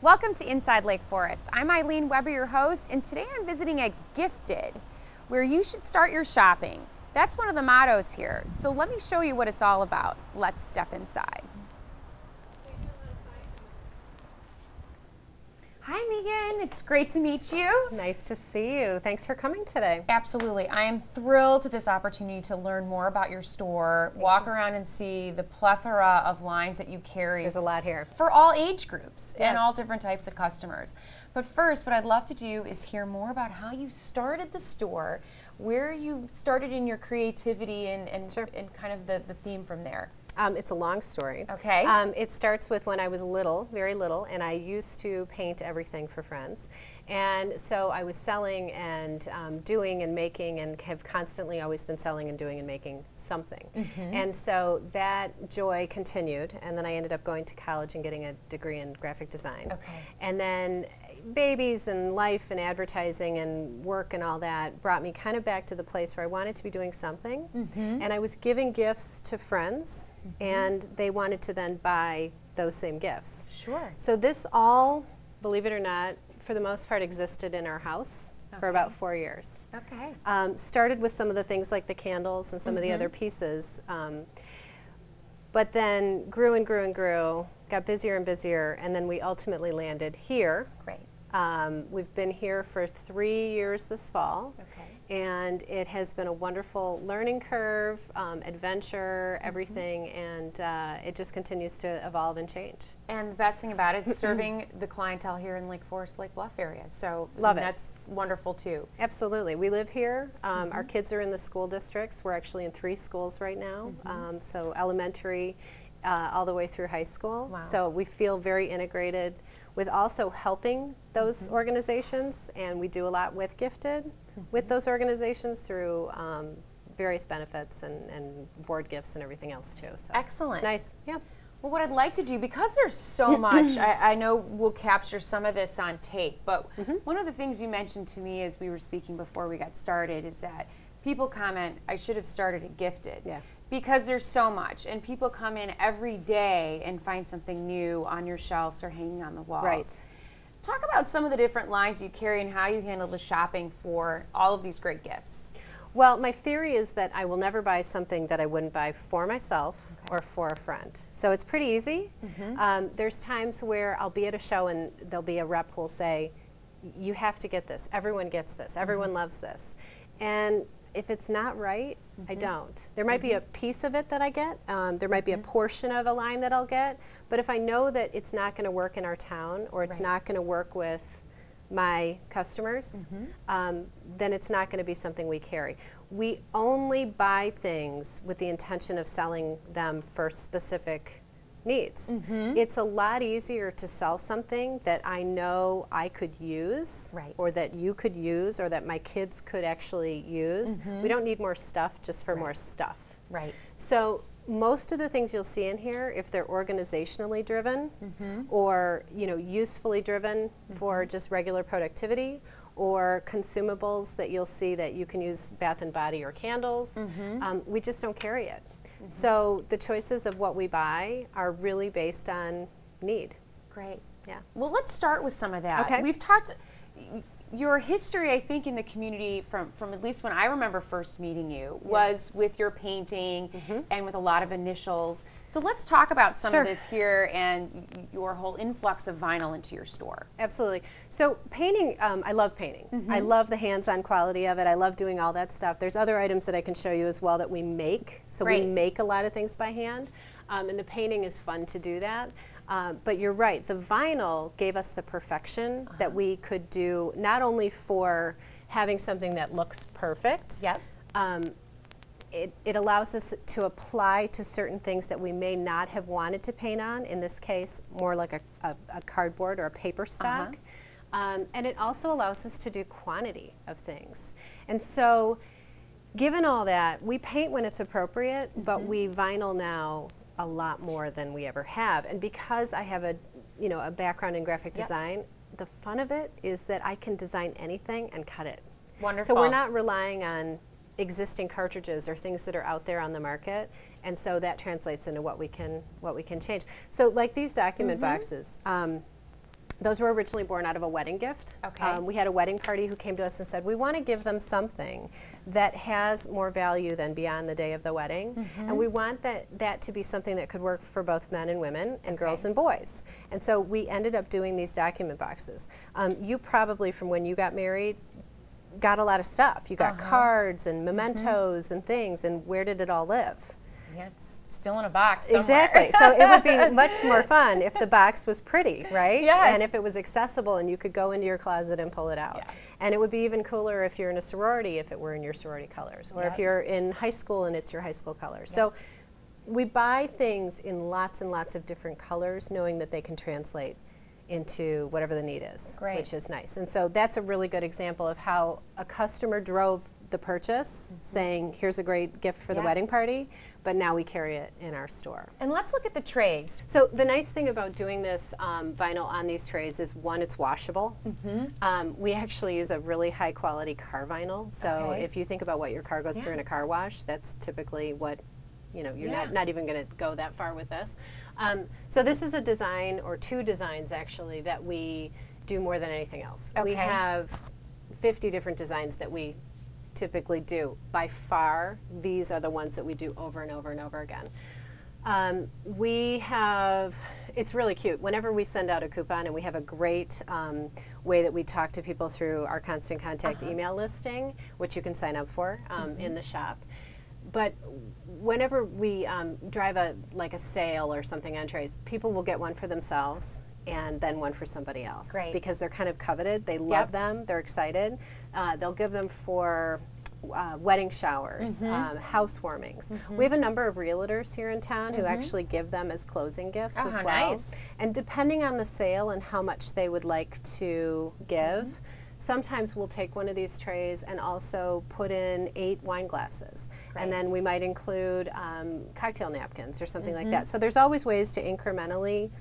Welcome to Inside Lake Forest. I'm Eileen Weber, your host, and today I'm visiting a Gifted, where you should start your shopping. That's one of the mottos here. So let me show you what it's all about. Let's step inside. Hi Megan, it's great to meet you. Nice to see you. Thanks for coming today. Absolutely. I am thrilled to this opportunity to learn more about your store, walk around and see the plethora of lines that you carry. There's a lot here. For all age groups and Yes. all different types of customers. But first, what I'd love to do is hear more about how you started the store, where you started in your creativity and Sure. kind of the theme from there. It's a long story. Okay. It starts with when I was little, very little, and I used to paint everything for friends. And so I was selling and doing and making, and have constantly always been selling and doing and making something. And so that joy continued, and then I ended up going to college and getting a degree in graphic design. Okay. And then babies and life and advertising and work and all that brought me kind of back to the place where I wanted to be doing something. And I was giving gifts to friends, and they wanted to then buy those same gifts. Sure. So this all, believe it or not, for the most part existed in our house for about 4 years. Okay. Started with some of the things like the candles and some of the other pieces, but then grew and grew and grew, got busier and busier, and then we ultimately landed here. Great. We've been here for 3 years this fall. Okay. And it has been a wonderful learning curve, adventure, everything, and it just continues to evolve and change. And the best thing about it is serving the clientele here in Lake Forest, Lake Bluff area. So Love it. That's wonderful too. Absolutely. We live here. Our kids are in the school districts. We're actually in 3 schools right now, so elementary all the way through high school. Wow. So we feel very integrated with also helping those organizations, and we do a lot with Gifted, with those organizations through various benefits and board gifts and everything else too. So Excellent. it's nice. Yeah. Well, what I'd like to do, because there's so much, I know we'll capture some of this on tape, but one of the things you mentioned to me as we were speaking before we got started is that people comment, I should have started at Gifted. Yeah. Because there's so much, and people come in every day and find something new on your shelves or hanging on the walls. Right. Talk about some of the different lines you carry and how you handle the shopping for all of these great gifts. Well, my theory is that I will never buy something that I wouldn't buy for myself or for a friend. So it's pretty easy. There's times where I'll be at a show and there'll be a rep who'll say, you have to get this. Everyone gets this. Everyone loves this. And if it's not right, I don't. There might be a piece of it that I get. There might be a portion of a line that I'll get. But if I know that it's not going to work in our town, or it's not going to work with my customers, then it's not going to be something we carry. We only buy things with the intention of selling them for specific needs. It's a lot easier to sell something that I know I could use, or that you could use, or that my kids could actually use. We don't need more stuff just for more stuff. Right. So most of the things you'll see in here, if they're organizationally driven, or usefully driven for just regular productivity, or consumables that you'll see that you can use bath and body or candles, we just don't carry it. So the choices of what we buy are really based on need. Great. Yeah. Well, let's start with some of that. Okay. We've talked, your history, I think, in the community from at least when I remember first meeting you was with your painting and with a lot of initials. So let's talk about some of this here and your whole influx of vinyl into your store. Absolutely. So painting, I love painting. I love the hands-on quality of it. I love doing all that stuff. There's other items that I can show you as well that we make. So we make a lot of things by hand. And the painting is fun to do that. But you're right, the vinyl gave us the perfection that we could do, not only for having something that looks perfect, it allows us to apply to certain things that we may not have wanted to paint on, in this case more like a cardboard or a paper stock. And it also allows us to do quantity of things. And so given all that, we paint when it's appropriate, but we vinyl now a lot more than we ever have. And because I have a background in graphic design, the fun of it is that I can design anything and cut it. Wonderful. So we're not relying on existing cartridges or things that are out there on the market, and so that translates into what we can change. So like these document boxes, Those were originally born out of a wedding gift. Okay. We had a wedding party who came to us and said, we want to give them something that has more value than beyond the day of the wedding. And we want that to be something that could work for both men and women and girls and boys. And so we ended up doing these document boxes. You probably, from when you got married, got a lot of stuff. You got cards and mementos and things, and where did it all live? Yeah, it's still in a box somewhere. Exactly. So it would be much more fun if the box was pretty, right? Yes. And if it was accessible and you could go into your closet and pull it out. Yeah. And it would be even cooler if you're in a sorority, if it were in your sorority colors, or if you're in high school and it's your high school colors. So we buy things in lots and lots of different colors, knowing that they can translate into whatever the need is, which is nice. And so that's a really good example of how a customer drove the purchase, saying, here's a great gift for the wedding party, but now we carry it in our store. And let's look at the trays. So the nice thing about doing this vinyl on these trays is, one, it's washable. We actually use a really high quality car vinyl. So if you think about what your car goes through in a car wash, that's typically what, you know, you're not even going to go that far with this. So this is a design, or two designs actually, that we do more than anything else. We have 50 different designs that we typically do. By far, these are the ones that we do over and over and over again. We have, it's really cute, whenever we send out a coupon, and we have a great way that we talk to people through our constant contact email listing, which you can sign up for in the shop. But whenever we drive like a sale or something on trays, people will get one for themselves and then one for somebody else. Great. Because they're kind of coveted. They love them. They're excited. They'll give them for wedding showers, housewarmings. We have a number of realtors here in town who actually give them as closing gifts as well. Nice. And depending on the sale and how much they would like to give, sometimes we'll take one of these trays and also put in 8 wine glasses. And then we might include cocktail napkins or something like that. So there's always ways to incrementally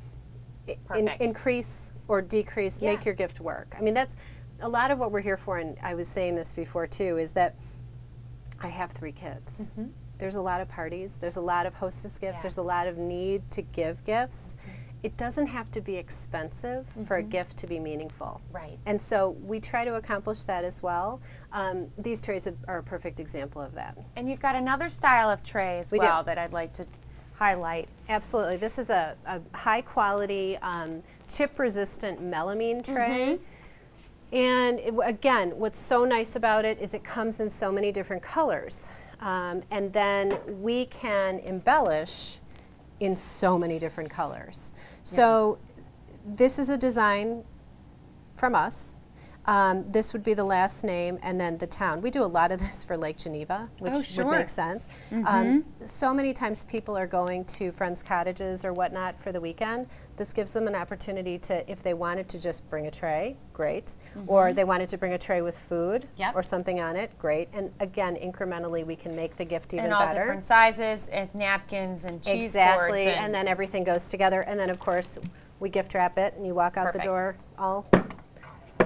increase or decrease, make your gift work. I mean, that's a lot of what we're here for, and I was saying this before too, is that I have 3 kids. There's a lot of parties, there's a lot of hostess gifts, there's a lot of need to give gifts. It doesn't have to be expensive for a gift to be meaningful. Right. And so we try to accomplish that as well. These trays are a perfect example of that. And you've got another style of tray as well that I'd like to highlight. Absolutely. This is a high quality chip resistant melamine tray. And again, what's so nice about it is it comes in so many different colors. And then we can embellish in so many different colors. So this is a design from us. This would be the last name and then the town. We do a lot of this for Lake Geneva, which would make sense. So many times people are going to friends' cottages or whatnot for the weekend. This gives them an opportunity to, if they wanted to just bring a tray, great. Or they wanted to bring a tray with food or something on it, great. And again, incrementally we can make the gift even better. And all different sizes, and napkins and cheese boards. Exactly, and then everything goes together. And then of course, we gift wrap it and you walk out the door all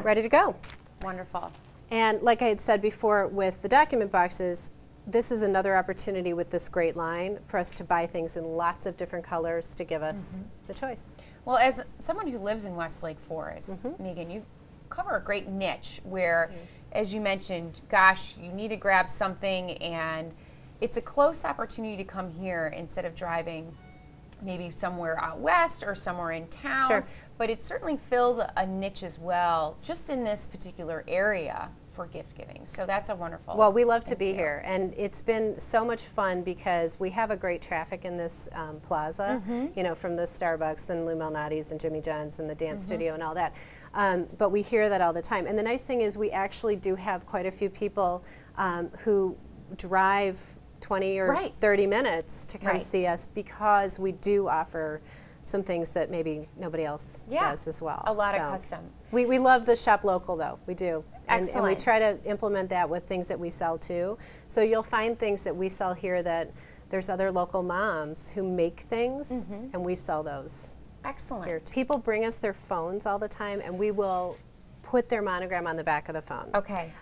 ready to go. Wonderful. And like I had said before with the document boxes, this is another opportunity with this great line for us to buy things in lots of different colors to give us the choice. Well, as someone who lives in Westlake Forest, Megan, you cover a great niche where, as you mentioned, gosh, you need to grab something and it's a close opportunity to come here instead of driving maybe somewhere out west or somewhere in town. But it certainly fills a niche as well, just in this particular area for gift giving. So that's a wonderful. Well, we love to be here, and it's been so much fun because we have a great traffic in this plaza, you know, from the Starbucks and Lou Malnati's and Jimmy John's and the dance studio and all that. But we hear that all the time. And the nice thing is we actually do have quite a few people who drive 20 or 30 minutes to come see us because we do offer some things that maybe nobody else does as well. A lot of custom. We love the shop local though, we do. And we Excellent. try to implement that with things that we sell too. So you'll find things that we sell here that there's other local moms who make things and we sell those Excellent. here too. People bring us their phones all the time and we will put their monogram on the back of the phone. Okay.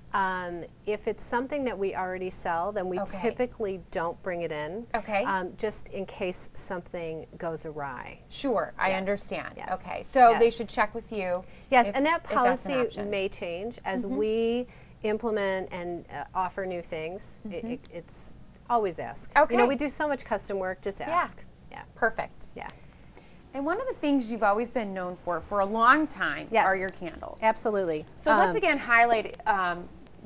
If it's something that we already sell, then we Okay. typically don't bring it in. Okay. Just in case something goes awry. Sure, I Yes. understand. Yes. Okay, so they Yes. should check with you. Yes, if- and that if that's an policy option. may change as we implement and offer new things. It's always ask. Okay. You know, we do so much custom work, just ask. Yeah. Perfect. Yeah. And one of the things you've always been known for a long time Yes. are your candles. Absolutely. So let's again highlight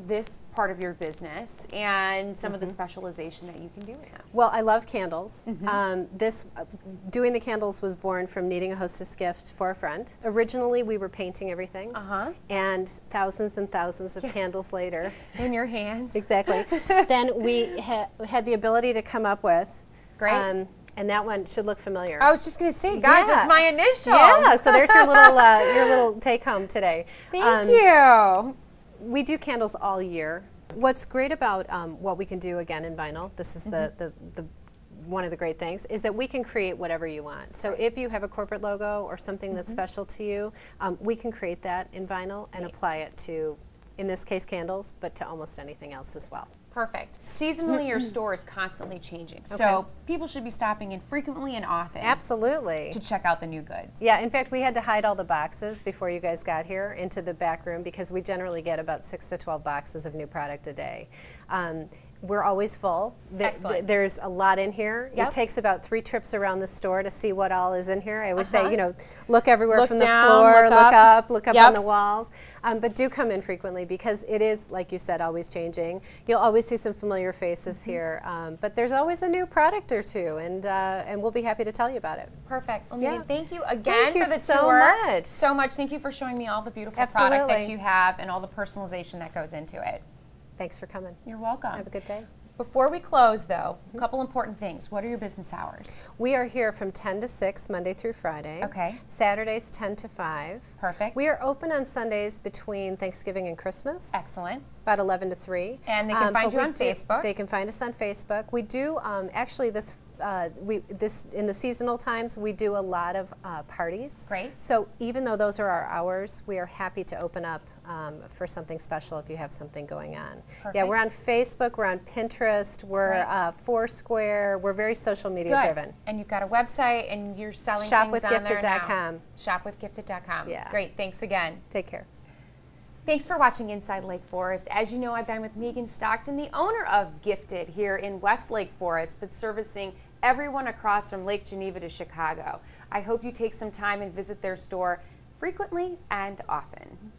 this part of your business and some of the specialization that you can do with them. Well, I love candles. Doing the candles was born from needing a hostess gift for a friend. Originally, we were painting everything, and thousands of candles later. In your hands. Exactly. Then we had the ability to come up with. Great. And that one should look familiar. I was just going to say, gosh, Yeah. that's my initials. Yeah, so there's your little take home today. Thank you. We do candles all year. What's great about what we can do again in vinyl, this is the one of the great things, is that we can create whatever you want. So if you have a corporate logo or something that's special to you, we can create that in vinyl and apply it to, in this case, candles, but to almost anything else as well. Perfect. Seasonally, your store is constantly changing. So people should be stopping in frequently and often. Absolutely. To check out the new goods. Yeah, in fact, we had to hide all the boxes before you guys got here into the back room because we generally get about 6 to 12 boxes of new product a day. We're always full. Excellent. There's a lot in here. Yep. It takes about 3 trips around the store to see what all is in here. I always say, you know, look everywhere Look from down, the floor, look look up. up, look up Yep. on the walls. But do come in frequently because it is, like you said, always changing. You'll always see some familiar faces here, but there's always a new product or two, and we'll be happy to tell you about it. Perfect. Well, Yeah. Megan, thank you again Thank you for the so tour. much. So much. Thank you for showing me all the beautiful product that Absolutely. you have and all the personalization that goes into it. Thanks for coming. You're welcome. Have a good day. Before we close, though, a couple important things. What are your business hours? We are here from 10 to 6, Monday through Friday. Okay. Saturdays, 10 to 5. Perfect. We are open on Sundays between Thanksgiving and Christmas. Excellent. About 11 to 3. And they can find but you we on Facebook? They can find us on Facebook. We do, actually, in the seasonal times, we do a lot of parties. Great. So even though those are our hours, we are happy to open up for something special if you have something going on. Perfect. Yeah, we're on Facebook, we're on Pinterest, we're Foursquare, we're very social media driven. And you've got a website and you're selling things on there now. Shopwithgifted.com. Shopwithgifted.com. Yeah. Great. Thanks again. Take care. Thanks for watching Inside Lake Forest. As you know, I've been with Megan Stockton, the owner of Gifted here in West Lake Forest, but servicing everyone across from Lake Geneva to Chicago. I hope you take some time and visit their store frequently and often.